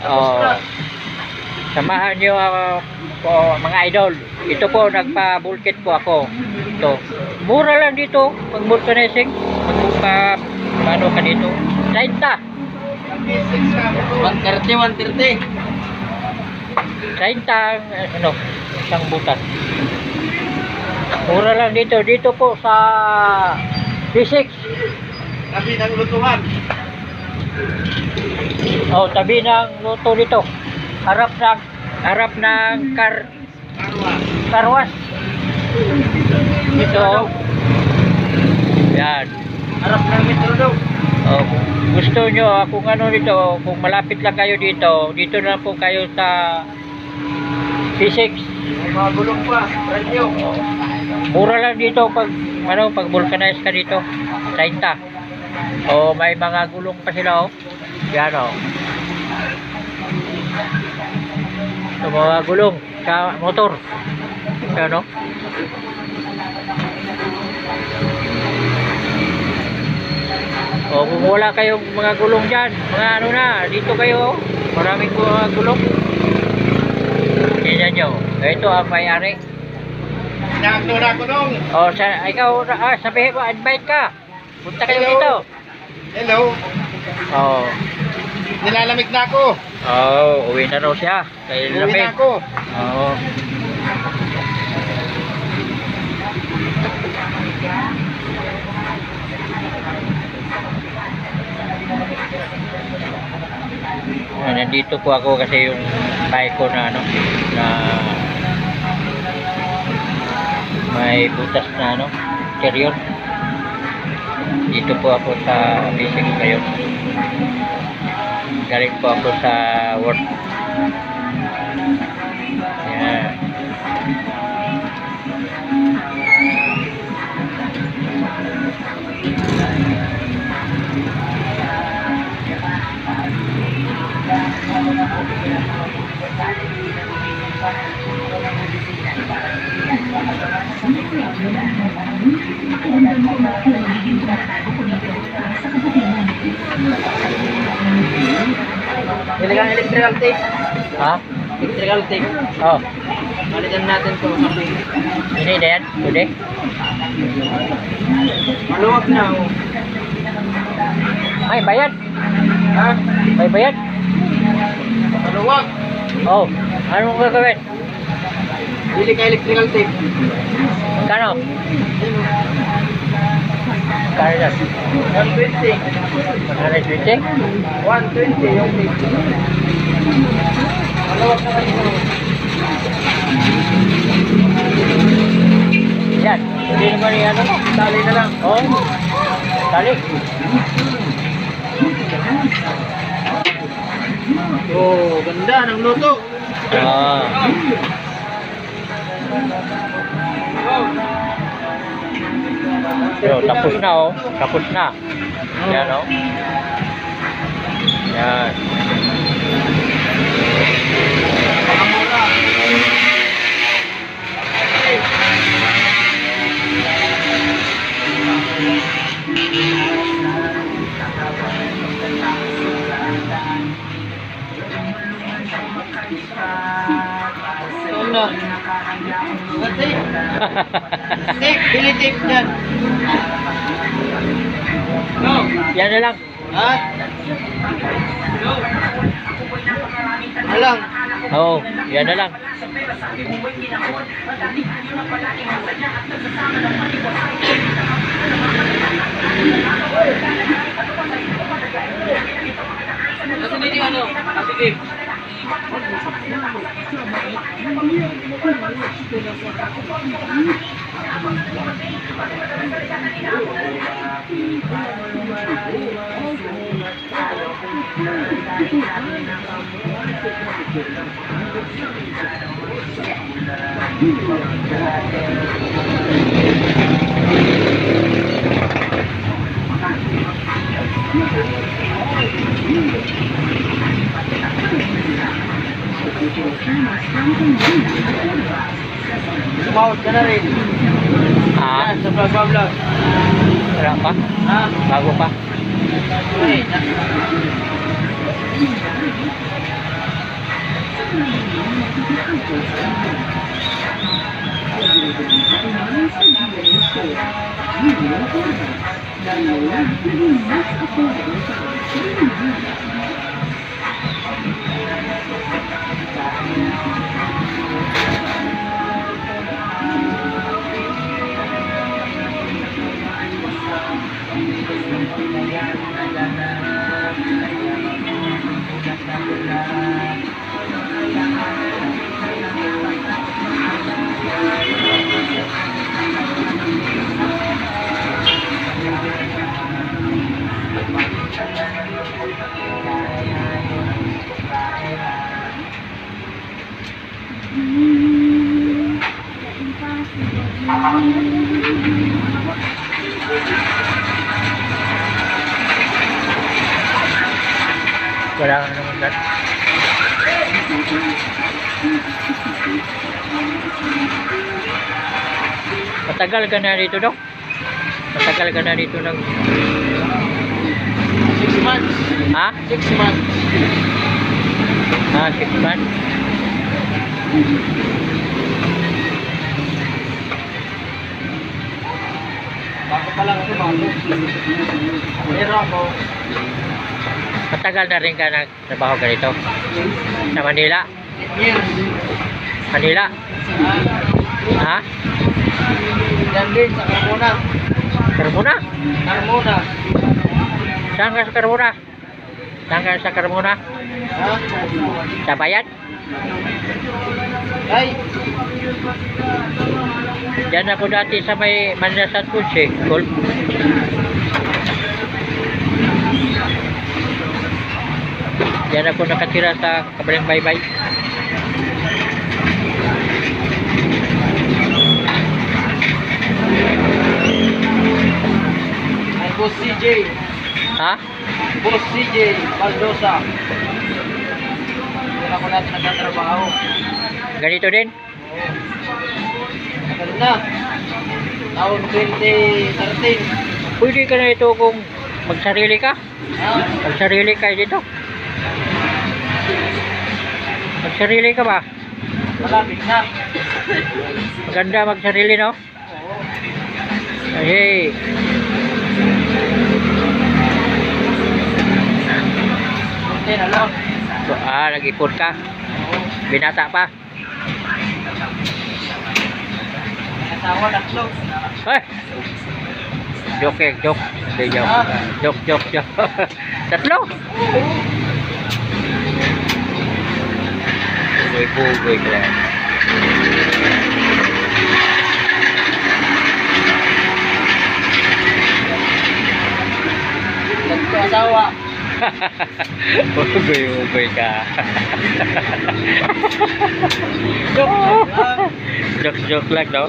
Oh, samahan niyo ako po, mga idol. Ito po, nagpa-bulkit po ako. Ito. Mura lang dito, pag vulcanizing. Paano ka dito? 30. 130. 30 ang, ano, isang butas. Mura lang dito. Dito po sa B6. Tabi ng lutuhan. Oh, tabi ng luto dito. Harap ng karwas. Dito. Yan. Harap ng metro daw. Oh, kung gusto nyo, kung ano dito, kung malapit lang kayo dito, dito na po kayo sa P6. May mga gulong pa. Radio. Oh, mura lang dito pag pag vulcanize ka dito. 30. Oh, may mga gulong pa sila, oh. Yan, oh. Ito, mga gulong sa motor. Yan, oh. O kung wala kayong mga gulong dyan, mga ano na, dito kayo, maraming mga gulong. Tingnan nyo, ito ang may-ari. Nakakto na ako nung. O, ikaw, sabihin mo, invite ka. Punta kayo Hello. dito. Hello. O, Nilalamig na ako. uwi na raw siya. Kay Uwi lamig. na ako. Oo. Nandito po ako kasi yung bike ko na ano na may butas na ano interior. Dito po ako sa basic ngayon. Galing po ako sa work. Yan. Niligang electrical tape. Ha? Electrical tape. Oh. Balikan natin to. Ini na yan? Pwede? Maluwag na ako. May bayad? Ha? May bayad? Maluwag. Oh. Ano mong gagawin? Bili ka electrical tape. Kano? Kano yan? 120. 120? 120 yung tape. Maluwag na kayo. Yan. Hindi naman yan ano? Tali na lang. Oh. Tali. Oh, ganda ng luto. Ah. Pero tapos na, oh. Tapos na. Yan, oh. Yan. Ano? Tape. Tape, bili tape dyan. No. Yan na lang. Ha? Alang. Oo, yan na lang. Kasi hindi ano? Sige. Sumawad ka na rin. Ah, Yan, sa vlog. wala pa? Ha? Bago pa? Okay. Wala ka naman dyan. Matagal ka na dito, Dok? Matagal ka na dito ng... 6 months. Ha? 6 months. Ah, 6 months? Bago pa lang ito, bago. Pero ako, Matagal na rin ka nagtrabaho ganito? Sa Manila? 8 years. Manila? Ha? Yan din sa Carmona. Carmona? Carmona. Saan ka sa Carmona? Saan ka sa Carmona? Ha? Sa bayan? Ay, Diyan ako dati sa may Manila Santos eh. Golf. Diyan ako nakatira sa Kabalang Baybay. ay Boss CJ. Ha? Boss CJ Baldosa. Yan ako natin nagtatrabaho. Ganito din? Tagal na. Taon 2013. Pwede ka na ito kung magsarili ka? Ha? Magsarili ka dito? Magsarili ka ba? Malapit na. Maganda magsarili, no? Oo. Kasi Kunti na lang. nag-ipon ka. Oo. Binata pa. Asawa na close. Ay! Joke eh, joke. Hindi joke. Ah. Joke. Tatlo? Bugoy ka lang. Nagkasawa. Bugoy ka. Joke lang. Joke lang, no?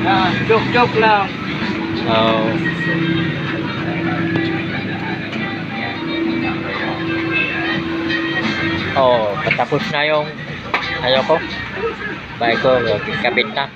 Ah, joke lang. Oh. Oh, patapos na yung ayoko. Bahay ko, kabit na.